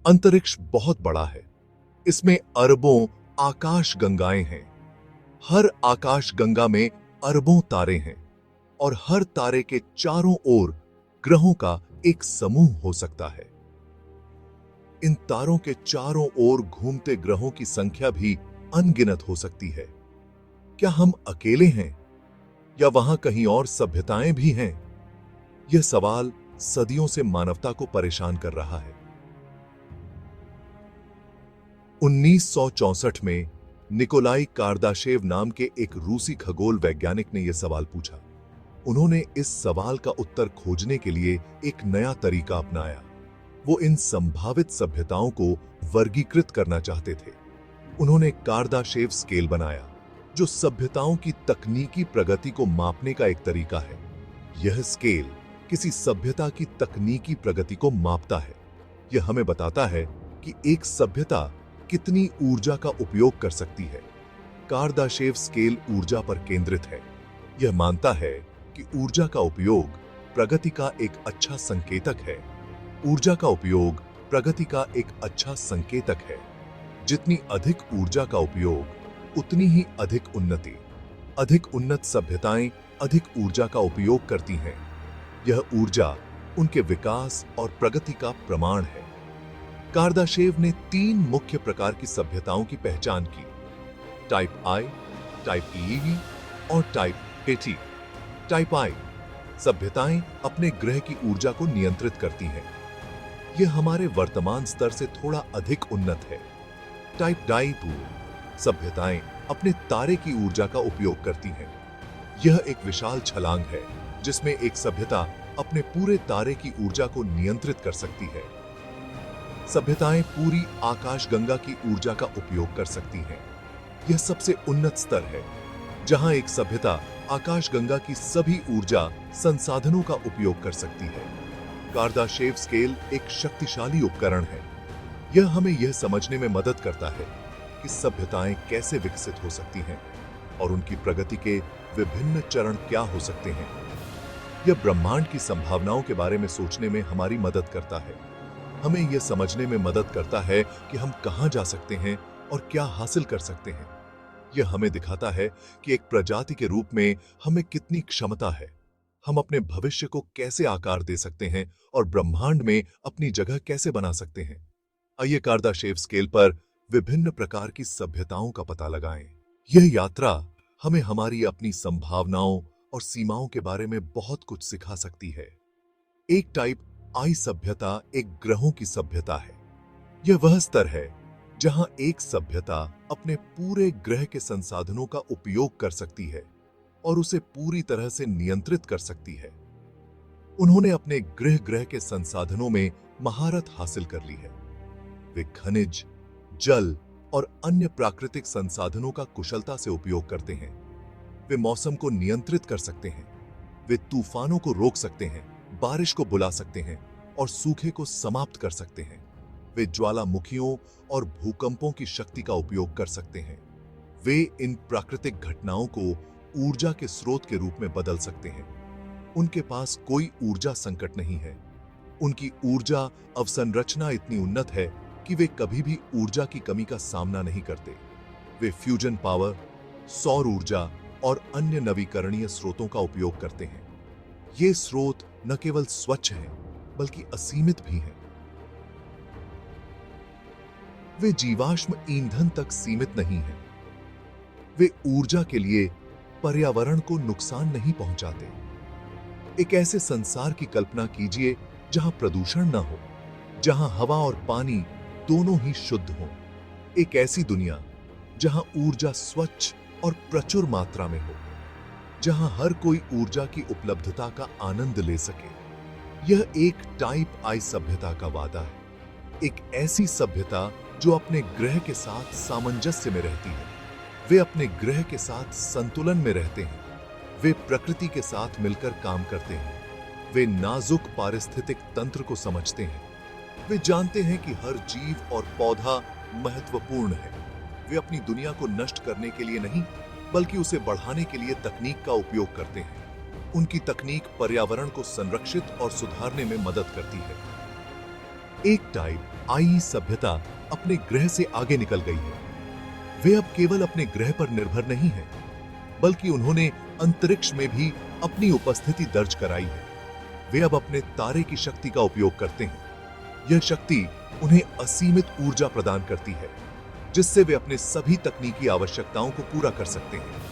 अंतरिक्ष बहुत बड़ा है। इसमें अरबों आकाश गंगाएं हैं। हर आकाश गंगा में अरबों तारे हैं और हर तारे के चारों ओर ग्रहों का एक समूह हो सकता है। इन तारों के चारों ओर घूमते ग्रहों की संख्या भी अनगिनत हो सकती है। क्या हम अकेले हैं या वहां कहीं और सभ्यताएं भी हैं? यह सवाल सदियों से मानवता को परेशान कर रहा है। 1964 में निकोलाई कार्दाशेव नाम के एक रूसी खगोल वैज्ञानिक ने यह सवाल पूछा। उन्होंने इस सवाल का उत्तर खोजने के लिए एक नया तरीका अपनाया। वो इन संभावित सभ्यताओं को वर्गीकृत करना चाहते थे। उन्होंने कार्दाशेव स्केल बनाया, जो सभ्यताओं की तकनीकी प्रगति को मापने का एक तरीका है। यह स्केल किसी सभ्यता की तकनीकी प्रगति को मापता है। यह हमें बताता है कि एक सभ्यता कितनी ऊर्जा का उपयोग कर सकती है। कार्दाशेव स्केल ऊर्जा पर केंद्रित है। यह मानता है कि ऊर्जा का उपयोग प्रगति का एक अच्छा संकेतक है। ऊर्जा का उपयोग प्रगति का एक अच्छा संकेतक है। जितनी अधिक ऊर्जा का उपयोग, उतनी ही अधिक उन्नति। अधिक उन्नत सभ्यताएं अधिक ऊर्जा का उपयोग करती हैं। यह ऊर्जा उनके विकास और प्रगति का प्रमाण है। कार्दाशेव ने 3 मुख्य प्रकार की सभ्यताओं की पहचान की: टाइप आई, टाइप ईवी और टाइप एटी। टाइप आई सभ्यताएं अपने ग्रह की ऊर्जा को नियंत्रित करती हैं। यह हमारे वर्तमान स्तर से थोड़ा अधिक उन्नत है। टाइप डाई सभ्यताएं अपने तारे की ऊर्जा का उपयोग करती हैं। यह एक विशाल छलांग है जिसमें एक सभ्यता अपने पूरे तारे की ऊर्जा को नियंत्रित कर सकती है। सभ्यताएं पूरी आकाशगंगा की ऊर्जा का उपयोग कर सकती हैं। यह सबसे उन्नत स्तर है, जहां एक सभ्यता आकाशगंगा की सभी ऊर्जा संसाधनों का उपयोग कर सकती है। कार्दाशेव स्केल एक शक्तिशाली उपकरण है। यह हमें यह समझने में मदद करता है कि सभ्यताएं कैसे विकसित हो सकती हैं और उनकी प्रगति के विभिन्न चरण क्या हो सकते हैं। यह ब्रह्मांड की संभावनाओं के बारे में सोचने में हमारी मदद करता है। हमें यह समझने में मदद करता है कि हम कहां जा सकते हैं और क्या हासिल कर सकते हैं। यह हमें दिखाता है कि एक प्रजाति के रूप में हमें कितनी क्षमता है। हम अपने भविष्य को कैसे आकार दे सकते हैं और ब्रह्मांड में अपनी जगह कैसे बना सकते हैं। आइए कार्दाशेव स्केल पर विभिन्न प्रकार की सभ्यताओं का पता लगाएं। यह यात्रा हमें हमारी अपनी संभावनाओं और सीमाओं के बारे में बहुत कुछ सिखा सकती है। एक टाइप आई सभ्यता एक ग्रहों की सभ्यता है। यह वह स्तर है जहां एक सभ्यता अपने पूरे ग्रह के संसाधनों का उपयोग कर सकती है और उसे पूरी तरह से नियंत्रित कर सकती है। उन्होंने अपने ग्रह के संसाधनों में महारत हासिल कर ली है। वे खनिज, जल और अन्य प्राकृतिक संसाधनों का कुशलता से उपयोग करते हैं। वे मौसम को नियंत्रित कर सकते हैं। वे तूफानों को रोक सकते हैं, बारिश को बुला सकते हैं और सूखे को समाप्त कर सकते हैं। वे ज्वालामुखियों और भूकंपों की शक्ति का उपयोग कर सकते हैं। वे इन प्राकृतिक घटनाओं को ऊर्जा के स्रोत के रूप में बदल सकते हैं। उनके पास कोई ऊर्जा संकट नहीं है। उनकी ऊर्जा अवसंरचना इतनी उन्नत है कि वे कभी भी ऊर्जा की कमी का सामना नहीं करते। वे फ्यूजन पावर, सौर ऊर्जा और अन्य नवीकरणीय स्रोतों का उपयोग करते हैं। ये स्रोत न केवल स्वच्छ हैं, बल्कि असीमित भी हैं। वे जीवाश्म ईंधन तक सीमित नहीं हैं। वे ऊर्जा के लिए पर्यावरण को नुकसान नहीं पहुंचाते। एक ऐसे संसार की कल्पना कीजिए जहां प्रदूषण न हो, जहां हवा और पानी दोनों ही शुद्ध हों। एक ऐसी दुनिया जहां ऊर्जा स्वच्छ और प्रचुर मात्रा में हो, जहां हर कोई ऊर्जा की उपलब्धता का आनंद ले सके। यह एक टाइप आई सभ्यता का वादा है। एक ऐसी सभ्यता जो अपने ग्रह के साथ सामंजस्य में रहती है। वे अपने ग्रह के साथ संतुलन में रहते हैं। वे प्रकृति के साथ मिलकर काम करते हैं। वे नाजुक पारिस्थितिक तंत्र को समझते हैं। वे जानते हैं कि हर जीव और पौधा महत्वपूर्ण है। वे अपनी दुनिया को नष्ट करने के लिए नहीं, बल्कि उसे बढ़ाने के लिए तकनीक का उपयोग करते हैं। उनकी तकनीक पर्यावरण को संरक्षित और सुधारने में मदद करती है। एक टाइप आई सभ्यता अपने ग्रह से आगे निकल गई है। वे अब केवल अपने ग्रह पर निर्भर नहीं हैं, बल्कि उन्होंने अंतरिक्ष में भी अपनी उपस्थिति दर्ज कराई है। वे अब अपने तारे की शक्ति का उपयोग करते हैं। यह शक्ति उन्हें असीमित ऊर्जा प्रदान करती है, जिससे वे अपने सभी तकनीकी आवश्यकताओं को पूरा कर सकते हैं।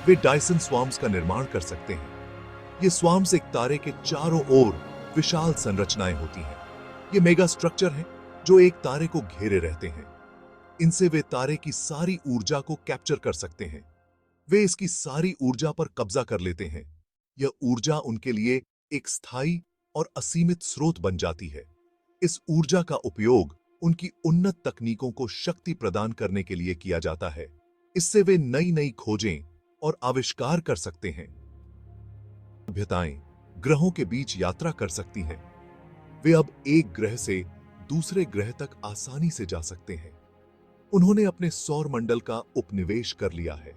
वे डायसन स्वार्म्स का निर्माण कर सकते हैं। ये स्वार्म्स एक तारे के चारों ओर विशाल संरचनाएं होती हैं। ये मेगा स्ट्रक्चर हैं जो एक तारे को घेरे रहते हैं। इनसे वे तारे की सारी ऊर्जा को कैप्चर कर सकते हैं। वे इसकी सारी ऊर्जा पर कब्जा कर लेते हैं। यह ऊर्जा उनके लिए एक स्थायी और असीमित स्रोत बन जाती है। इस ऊर्जा का उपयोग उनकी उन्नत तकनीकों को शक्ति प्रदान करने के लिए किया जाता है। इससे वे नई नई खोजें और आविष्कार कर सकते हैं। सभ्यताएं ग्रहों के बीच यात्रा कर सकती हैं। वे अब एक ग्रह से दूसरे ग्रह तक आसानी से जा सकते हैं। उन्होंने अपने सौर मंडल का उपनिवेश कर लिया है।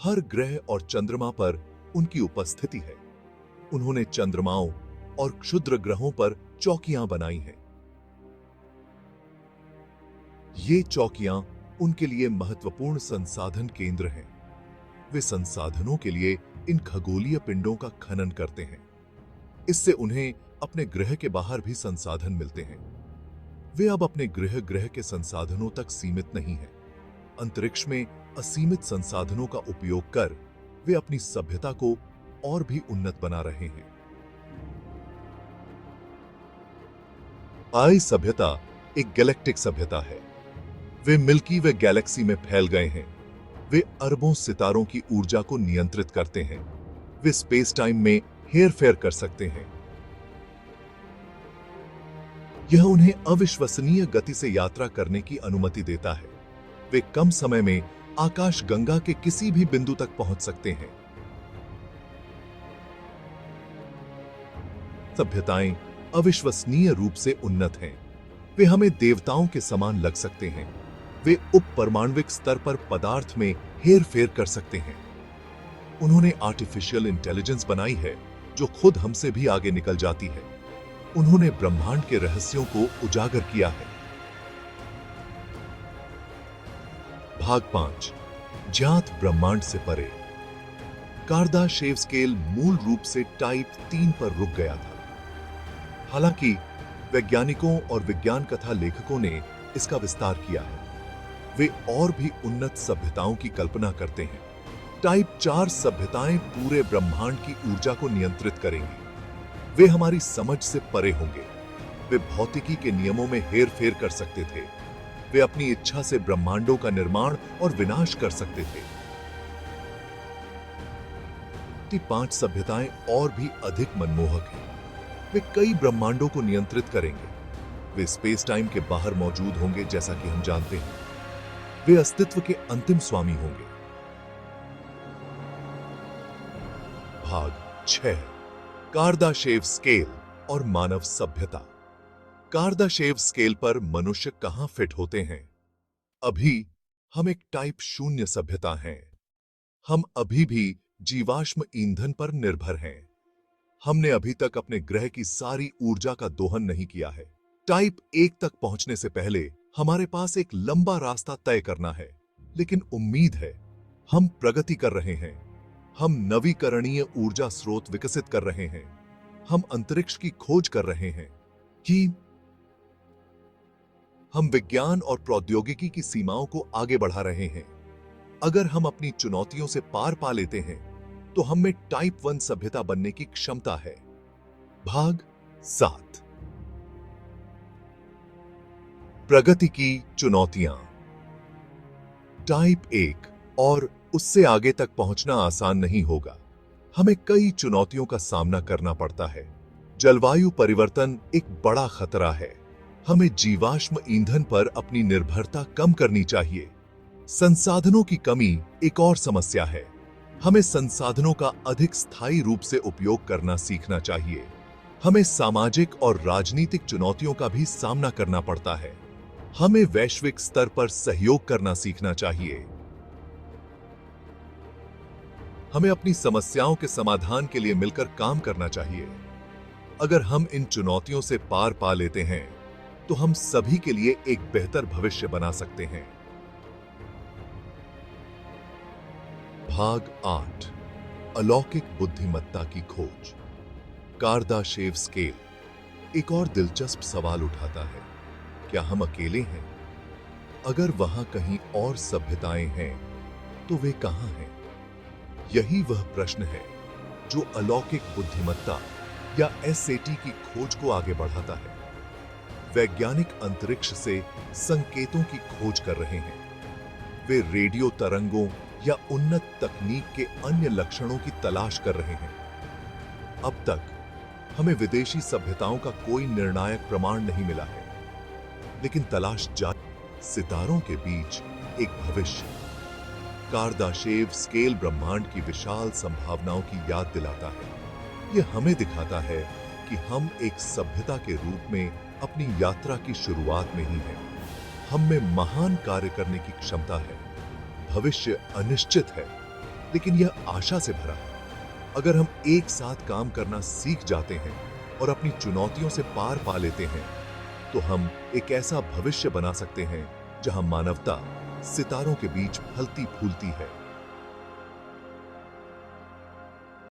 हर ग्रह और चंद्रमा पर उनकी उपस्थिति है। उन्होंने चंद्रमाओं और क्षुद्र ग्रहों पर चौकियां बनाई हैं। ये चौकियां उनके लिए महत्वपूर्ण संसाधन केंद्र हैं। वे संसाधनों के लिए इन खगोलीय पिंडों का खनन करते हैं। इससे उन्हें अपने ग्रह के बाहर भी संसाधन मिलते हैं। वे अब अपने ग्रह के संसाधनों तक सीमित नहीं हैं। अंतरिक्ष में असीमित संसाधनों का उपयोग कर वे अपनी सभ्यता को और भी उन्नत बना रहे हैं। आई सभ्यता एक गैलेक्टिक सभ्यता है। वे मिल्की वे गैलेक्सी में फैल गए हैं। वे अरबों सितारों की ऊर्जा को नियंत्रित करते हैं। वे स्पेस टाइम में हेरफेर कर सकते हैं। यह उन्हें अविश्वसनीय गति से यात्रा करने की अनुमति देता है। वे कम समय में आकाश गंगा के किसी भी बिंदु तक पहुंच सकते हैं। सभ्यताएं अविश्वसनीय रूप से उन्नत हैं। वे हमें देवताओं के समान लग सकते हैं। वे उपपरमाण्विक स्तर पर पदार्थ में हेरफेर कर सकते हैं। उन्होंने आर्टिफिशियल इंटेलिजेंस बनाई है जो खुद हमसे भी आगे निकल जाती है। उन्होंने ब्रह्मांड के रहस्यों को उजागर किया है। भाग 5 ज्ञात ब्रह्मांड से परे। कार्दाशेव स्केल मूल रूप से टाइप 3 पर रुक गया था। हालांकि वैज्ञानिकों और विज्ञान कथा लेखकों ने इसका विस्तार किया है। वे और भी उन्नत सभ्यताओं की कल्पना करते हैं। टाइप 4 सभ्यताएं पूरे ब्रह्मांड की ऊर्जा को नियंत्रित करेंगी। वे हमारी समझ से परे होंगे। वे भौतिकी के नियमों में हेरफेर कर सकते थे। वे अपनी इच्छा से ब्रह्मांडों का निर्माण और विनाश कर सकते थे। टाइप 5 सभ्यताएं और भी अधिक मनमोहक हैं। वे कई ब्रह्मांडों को नियंत्रित करेंगे। वे स्पेस टाइम के बाहर मौजूद होंगे, जैसा कि हम जानते हैं। वे अस्तित्व के अंतिम स्वामी होंगे। भाग 6 कार्दाशेव स्केल और मानव सभ्यता। कार्दाशेव स्केल पर मनुष्य कहां फिट होते हैं? अभी हम एक टाइप 0 सभ्यता हैं। हम अभी भी जीवाश्म ईंधन पर निर्भर हैं। हमने अभी तक अपने ग्रह की सारी ऊर्जा का दोहन नहीं किया है। टाइप 1 तक पहुंचने से पहले हमारे पास एक लंबा रास्ता तय करना है, लेकिन उम्मीद है हम प्रगति कर रहे हैं। हम नवीकरणीय ऊर्जा स्रोत विकसित कर रहे हैं। हम अंतरिक्ष की खोज कर रहे हैं कि हम विज्ञान और प्रौद्योगिकी की सीमाओं को आगे बढ़ा रहे हैं। अगर हम अपनी चुनौतियों से पार पा लेते हैं तो हम में टाइप 1 सभ्यता बनने की क्षमता है। भाग 7 प्रगति की चुनौतियां। टाइप 1 और उससे आगे तक पहुंचना आसान नहीं होगा। हमें कई चुनौतियों का सामना करना पड़ता है। जलवायु परिवर्तन एक बड़ा खतरा है। हमें जीवाश्म ईंधन पर अपनी निर्भरता कम करनी चाहिए। संसाधनों की कमी एक और समस्या है। हमें संसाधनों का अधिक स्थायी रूप से उपयोग करना सीखना चाहिए। हमें सामाजिक और राजनीतिक चुनौतियों का भी सामना करना पड़ता है। हमें वैश्विक स्तर पर सहयोग करना सीखना चाहिए। हमें अपनी समस्याओं के समाधान के लिए मिलकर काम करना चाहिए। अगर हम इन चुनौतियों से पार पा लेते हैं तो हम सभी के लिए एक बेहतर भविष्य बना सकते हैं। भाग 8 अलौकिक बुद्धिमत्ता की खोज। कार्दाशेव स्केल एक और दिलचस्प सवाल उठाता है, क्या हम अकेले हैं? अगर वहां कहीं और सभ्यताएं हैं तो वे कहां हैं? यही वह प्रश्न है जो अलौकिक बुद्धिमत्ता या एसएटी की खोज को आगे बढ़ाता है। वैज्ञानिक अंतरिक्ष से संकेतों की खोज कर रहे हैं। वे रेडियो तरंगों या उन्नत तकनीक के अन्य लक्षणों की तलाश कर रहे हैं। अब तक हमें विदेशी सभ्यताओं का कोई निर्णायक प्रमाण नहीं मिला है, लेकिन तलाश जारी। सितारों के बीच एक भविष्य। कार्दाशेव स्केल ब्रह्मांड की विशाल संभावनाओं की याद दिलाता है। यह हमें दिखाता है कि हम एक सभ्यता के रूप में अपनी यात्रा की शुरुआत में ही हैं। हम में महान कार्य करने की क्षमता है। भविष्य अनिश्चित है, लेकिन यह आशा से भरा है। अगर हम एक साथ काम करना सीख जाते हैं और अपनी चुनौतियों से पार पा लेते हैं, तो हम एक ऐसा भविष्य बना सकते हैं जहां मानवता सितारों के बीच फलती फूलती है।